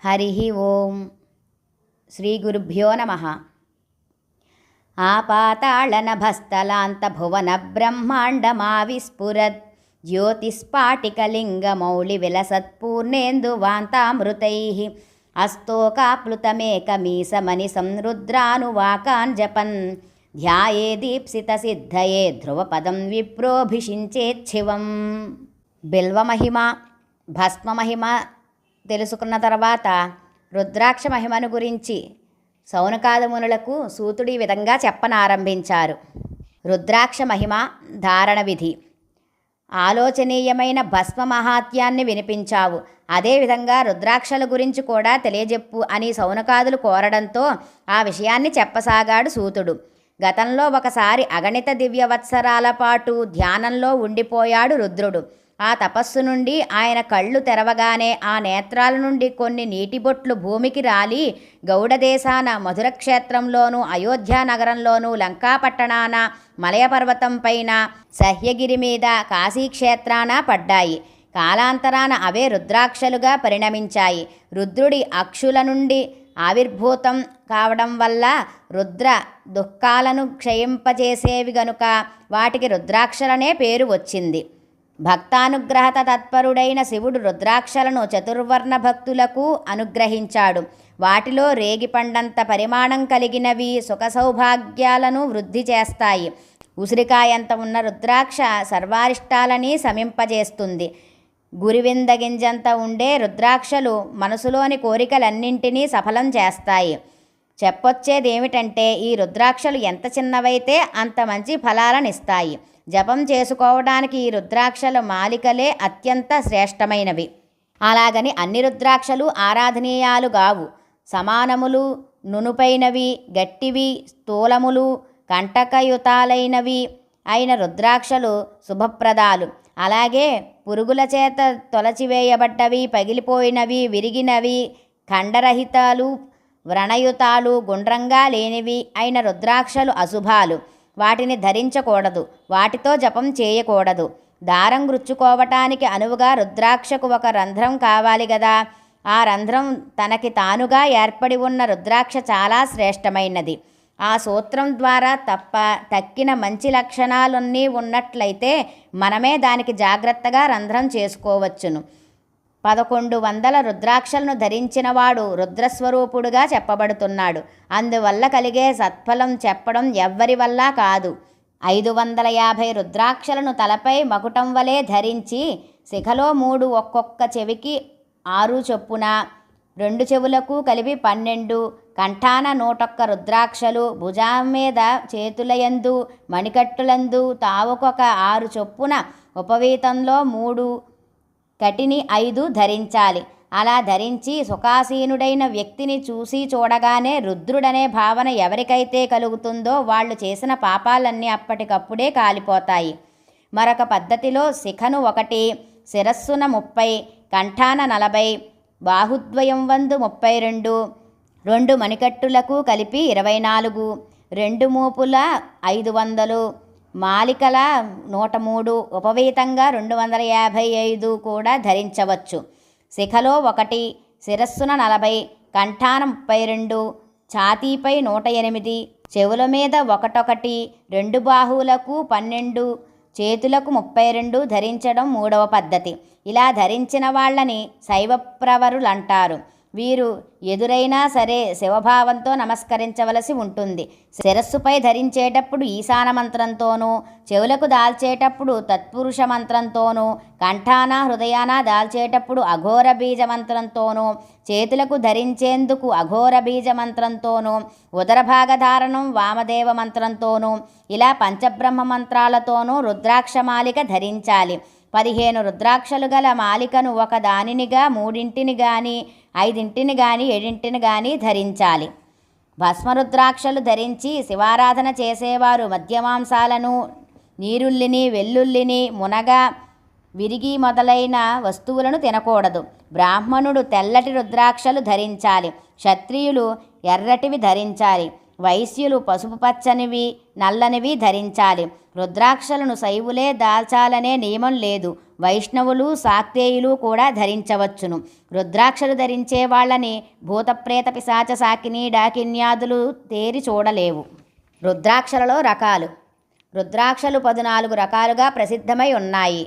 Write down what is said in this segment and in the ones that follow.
హరి ఓం. శ్రీ గురుభ్యో నమః. ఆపాతాళనభస్థలాంతభువన బ్రహ్మాండమావిస్ఫురద్ జ్యోతిస్ఫాటికలింగమౌళివిలసత్పూర్ణేందువాంతామృతైః అస్తోకాప్లుతమేకమీశమనిశం రుద్రానువాకాన్ జపన్ ధ్యాయేదీప్సితసిద్ధయే ధ్రువపదం విప్రోభిషించేచ్ఛివం. బిల్వమహిమ, భస్మమహిమ తెలుసుకున్న తర్వాత రుద్రాక్ష మహిమను గురించి సౌనకాదిమునులకు సూతుడు ఈ విధంగా చెప్పనారంభించారు. రుద్రాక్ష మహిమ ధారణ విధి. ఆలోచనీయమైన భస్మ మహాత్యాన్ని వినిపించావు, అదేవిధంగా రుద్రాక్షల గురించి కూడా తెలియజెప్పు అని సౌనకాదులు కోరడంతో ఆ విషయాన్ని చెప్పసాగాడు సూతుడు. గతంలో ఒకసారి అగణిత దివ్యవత్సరాల పాటు ధ్యానంలో ఉండిపోయాడు రుద్రుడు. ఆ తపస్సు నుండి ఆయన కళ్ళు తెరవగానే ఆ నేత్రాల నుండి కొన్ని నీటిబొట్లు భూమికి రాలి గౌడదేశాన మధుర క్షేత్రంలోనూ, అయోధ్యా నగరంలోనూ, లంకాపట్టణాన, మలయపర్వతం పైన, సహ్యగిరి మీద, కాశీక్షేత్రాన పడ్డాయి. కాలాంతరాన అవే రుద్రాక్షలుగా పరిణమించాయి. రుద్రుడి అక్షుల నుండి ఆవిర్భూతం కావడం వల్ల రుద్ర దుఃఖాలను క్షయింపజేసేవి గనుక వాటికి రుద్రాక్షలనే పేరు వచ్చింది. భక్తానుగ్రహత తత్పరుడైన శివుడు రుద్రాక్షలను చతుర్వర్ణ భక్తులకు అనుగ్రహించాడు. వాటిలో రేగిపండంత పరిమాణం కలిగినవి సుఖ సౌభాగ్యాలను వృద్ధి చేస్తాయి. ఉసిరికాయంత ఉన్న రుద్రాక్ష సర్వారిష్టాలని శమింపజేస్తుంది. గురివిందగింజంత ఉండే రుద్రాక్షలు మనసులోని కోరికలన్నింటినీ సఫలం చేస్తాయి. చెప్పొచ్చేదేమిటంటే ఈ రుద్రాక్షలు ఎంత చిన్నవైతే అంత మంచి ఫలాలనిస్తాయి. జపం చేసుకోవడానికి ఈ రుద్రాక్షల మాలికలే అత్యంత శ్రేష్టమైనవి. అలాగని అన్ని రుద్రాక్షలు ఆరాధనీయాలు గావు. సమానములు, నునుపైనవి, గట్టివి, స్థూలములు, కంటకయుతాలైనవి అయిన రుద్రాక్షలు శుభప్రదాలు. అలాగే పురుగుల చేత తొలచివేయబడ్డవి, పగిలిపోయినవి, విరిగినవి, ఖండరహితాలు, వ్రణయుతాలు, గుండ్రంగా లేనివి అయిన రుద్రాక్షలు అశుభాలు. వాటిని ధరించకూడదు. వాటితో జపం చేయకూడదు. దారం గుచ్చుకోవటానికి అనువుగా రుద్రాక్షకు ఒక రంధ్రం కావాలి గదా. ఆ రంధ్రం తనకి తానుగా ఏర్పడి ఉన్న రుద్రాక్ష చాలా శ్రేష్టమైనది. ఆ సూత్రం ద్వారా తప్ప తక్కిన మంచి లక్షణాలన్నీ ఉన్నట్లయితే మనమే దానికి జాగ్రత్తగా రంధ్రం చేసుకోవచ్చును. 1100 రుద్రాక్షలను ధరించినవాడు రుద్రస్వరూపుడుగా చెప్పబడుతున్నాడు. అందువల్ల కలిగే సత్ఫలం చెప్పడం ఎవ్వరి వల్ల కాదు. 550 రుద్రాక్షలను తలపై మకుటం వలె ధరించి శిఖలో 3 ఒక్కొక్క చెవికి 6 చొప్పున, 2 చెవులకు కలిపి 12, కంఠాన 101 రుద్రాక్షలు, భుజం మీద, చేతులయందు, మణికట్టులందు తావుకొక 6 చొప్పున, ఉపవీతంలో 3, కటిని 5 ధరించాలి. అలా ధరించి సుఖాసీనుడైన వ్యక్తిని చూసి చూడగానే రుద్రుడనే భావన ఎవరికైతే కలుగుతుందో వాళ్ళు చేసిన పాపాలన్నీ అప్పటికప్పుడే కాలిపోతాయి. మరొక పద్ధతిలో శిఖను 1, శిరస్సున 30, కంఠాన 40, బాహుద్వయం వందు 32, 2 మణికట్టులకు కలిపి 24, 2 మూపుల 500, మాలికల 103, ఉపవీతంగా 255 కూడా ధరించవచ్చు. శిఖలో 1, శిరస్సున 40, కంఠాన 32, ఛాతీపై 108, చెవుల మీద 1, 2 బాహువులకు 12, చేతులకు 32 ధరించడం 3వ పద్ధతి. ఇలా ధరించిన వాళ్ళని శైవప్రవరులంటారు. వీరు ఎదురైనా సరే శివభావంతో నమస్కరించవలసి ఉంటుంది. శిరస్సుపై ధరించేటప్పుడు ఈశాన మంత్రంతోనూ, చెవులకు దాల్చేటప్పుడు తత్పురుష మంత్రంతోనూ, కంఠాన హృదయాన దాల్చేటప్పుడు అఘోర బీజ మంత్రంతోనూ, చేతులకు ధరించేందుకు అఘోర బీజ మంత్రంతోనూ, ఉదరభాగధారణం వామదేవ మంత్రంతోనూ, ఇలా పంచబ్రహ్మ మంత్రాలతోనూ రుద్రాక్షమాలిక ధరించాలి. 15 రుద్రాక్షలు గల మాలికను ఒక దానినిగా, 3 గాని, 5 గాని, 7 గాని ధరించాలి. భస్మరుద్రాక్షలు ధరించి శివారాధన చేసేవారు మద్యమాంసాలను, నీరుల్లిని, వెల్లుల్లిని, మునగ, విరిగి మొదలైన వస్తువులను తినకూడదు. బ్రాహ్మణుడు తెల్లటి రుద్రాక్షలు ధరించాలి. క్షత్రియులు ఎర్రటివి ధరించాలి. వైశ్యులు పసుపు పచ్చనివి, నల్లనివి ధరించాలి. రుద్రాక్షలను శైవులే దాల్చాలనే నియమం లేదు. వైష్ణవులు శాక్తేయులు కూడా ధరించవచ్చును. రుద్రాక్షలు ధరించే వాళ్ళని భూతప్రేత పిశాచ సాకిని డాకిన్యాదులు తేరి చూడలేవు. రుద్రాక్షలలో రకాలు. రుద్రాక్షలు 14 రకాలుగా ప్రసిద్ధమై ఉన్నాయి.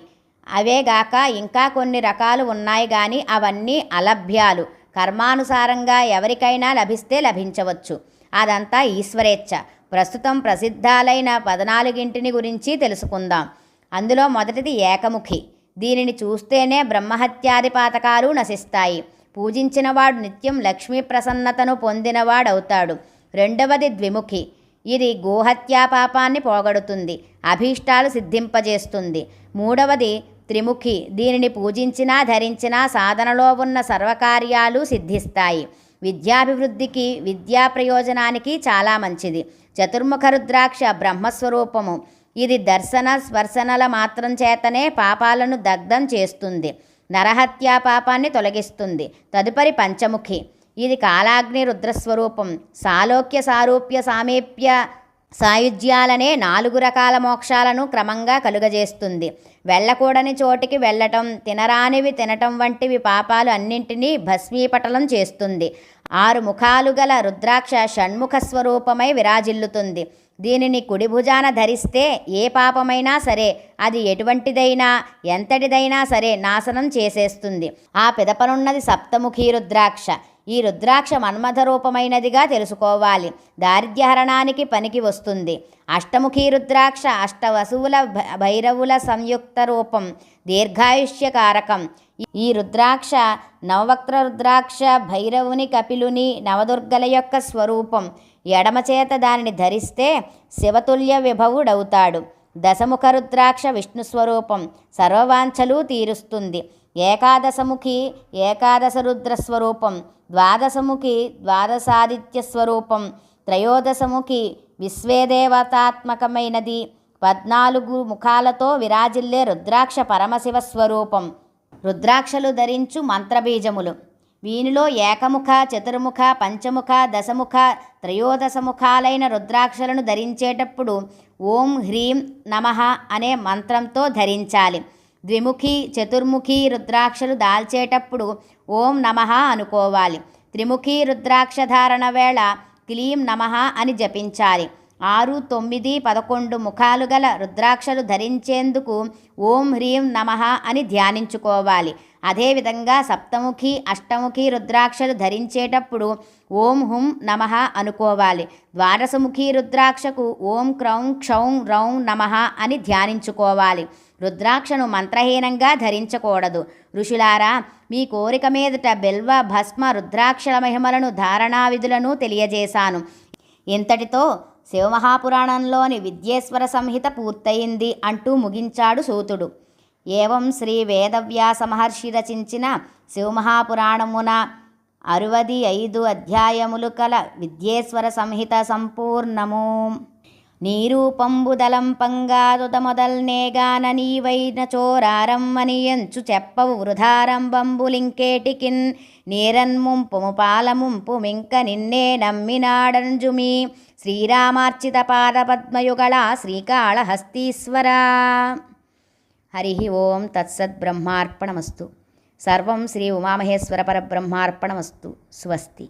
అవేగాక ఇంకా కొన్ని రకాలు ఉన్నాయి కానీ అవన్నీ అలభ్యాలు. కర్మానుసారంగా ఎవరికైనా లభిస్తే లభించవచ్చు. అదంతా ఈశ్వరేచ్ఛ. ప్రస్తుతం ప్రసిద్ధాలైన 14 గురించి తెలుసుకుందాం. అందులో మొదటిది ఏకముఖి. దీనిని చూస్తేనే బ్రహ్మహత్యాది పాతకాలు నశిస్తాయి. పూజించినవాడు నిత్యం లక్ష్మీ ప్రసన్నతను పొందినవాడవుతాడు. రెండవది ద్విముఖి. ఇది గోహత్యా పాపాన్ని పోగొడుతుంది, అభీష్టాలు సిద్ధింపజేస్తుంది. మూడవది త్రిముఖి. దీనిని పూజించినా ధరించినా సాధనలో ఉన్న సర్వకార్యాలు సిద్ధిస్తాయి. విద్యాభివృద్ధికి విద్యా ప్రయోజనానికి చాలా మంచిది. చతుర్ముఖ రుద్రాక్ష బ్రహ్మస్వరూపము. ఇది దర్శన స్పర్శనల మాత్రం చేతనే పాపాలను దగ్ధం చేస్తుంది, నరహత్యా పాపాన్ని తొలగిస్తుంది. తదుపరి పంచముఖి. ఇది కాలాగ్ని రుద్రస్వరూపం. సాలోక్య సారూప్య సామీప్య సాయుజ్యాలనే 4 రకాల మోక్షాలను క్రమంగా కలుగజేస్తుంది. వెళ్ళకూడని చోటికి వెళ్ళటం, తినరానివి తినటం వంటివి పాపాలు అన్నింటినీ భస్మీపటలం చేస్తుంది. 6 ముఖాలు గల రుద్రాక్ష షణ్ముఖ స్వరూపమై విరాజిల్లుతుంది. దీనిని కుడి భుజాన ధరిస్తే ఏ పాపమైనా సరే, అది ఎటువంటిదైనా ఎంతటిదైనా సరే నాశనం చేసేస్తుంది. ఆ పిదపనున్నది సప్తముఖీ రుద్రాక్ష. ఈ రుద్రాక్ష మన్మథ రూపమైనదిగా తెలుసుకోవాలి. దారిద్ర్యహరణానికి పనికి వస్తుంది. అష్టముఖీ రుద్రాక్ష అష్టవసువుల భైరవుల సంయుక్త రూపం, దీర్ఘాయుష్యకారకం. ఈ రుద్రాక్ష నవవక్త్ర రుద్రాక్ష భైరవుని కపిలుని నవదుర్గల యొక్క స్వరూపం. ఎడమచేత దానిని ధరిస్తే శివతుల్య విభవుడవుతాడు. దశముఖ రుద్రాక్ష విష్ణుస్వరూపం, సర్వవాంఛలు తీరుస్తుంది. ఏకాదశముఖి ఏకాదశ రుద్రస్వరూపం. ద్వాదశముఖి ద్వాదశాదిత్య స్వరూపం. త్రయోదశముఖి విశ్వేదేవతాత్మకమైనది. 14 ముఖాలతో విరాజిల్లే రుద్రాక్ష పరమశివ స్వరూపం. రుద్రాక్షలు ధరించు మంత్రబీజములు. వీనిలో ఏకముఖ, చతుర్ముఖ, పంచముఖ, దశముఖ, త్రయోదశముఖాలైన రుద్రాక్షలను ధరించేటప్పుడు ఓం హ్రీం నమః అనే మంత్రంతో ధరించాలి. ద్విముఖి, చతుర్ముఖి రుద్రాక్షలు దాల్చేటప్పుడు ఓం నమః అనుకోవాలి. త్రిముఖి రుద్రాక్ష ధారణ వేళ క్లీం నమః అని జపించాలి. 6, 9, 11 ముఖాలు గల రుద్రాక్షలు ధరించేందుకు ఓం హ్రీం నమః అని ధ్యానించుకోవాలి. అదేవిధంగా సప్తముఖి, అష్టముఖి రుద్రాక్షలు ధరించేటప్పుడు ఓం హుం నమః అనుకోవాలి. ద్వాదశముఖి రుద్రాక్షకు ఓం క్రౌం క్షౌం రౌం నమః అని ధ్యానించుకోవాలి. రుద్రాక్షను మంత్రహీనంగా ధరించకూడదు. ఋషులారా, మీ కోరిక మీదట బిల్వ భస్మ రుద్రాక్షల మహిమలను ధారణా విధులను తెలియజేశాను. ఇంతటితో శివమహాపురాణంలోని విద్యేశ్వర సంహిత పూర్తయింది అంటూ ముగించాడు సూతుడు. ఏవం శ్రీ వేదవ్యాస మహర్షి రచించిన శివమహాపురాణమున 65 అధ్యాయములు కల విద్యేశ్వర సంహిత సంపూర్ణము. నీరూపంబుదలం పంగాదుద మొదల్నేగాన నీవైన చోరారమ్మని ఎంచు చెప్పవు వృధారంబంబులింకేటికిన్ నీరన్ముంపుము పాలముంపు మింక నిన్నే నమ్మినాడంజుమి శ్రీరామార్చిత పాదపద్మయుగళ శ్రీకాళహస్తీశ్వర. హరి ఓం తత్సద్బ్రహ్మార్పణమస్తు. సర్వం శ్రీ ఉమామహేశ్వర పరబ్రహ్మార్పణమస్తు. స్వస్తి.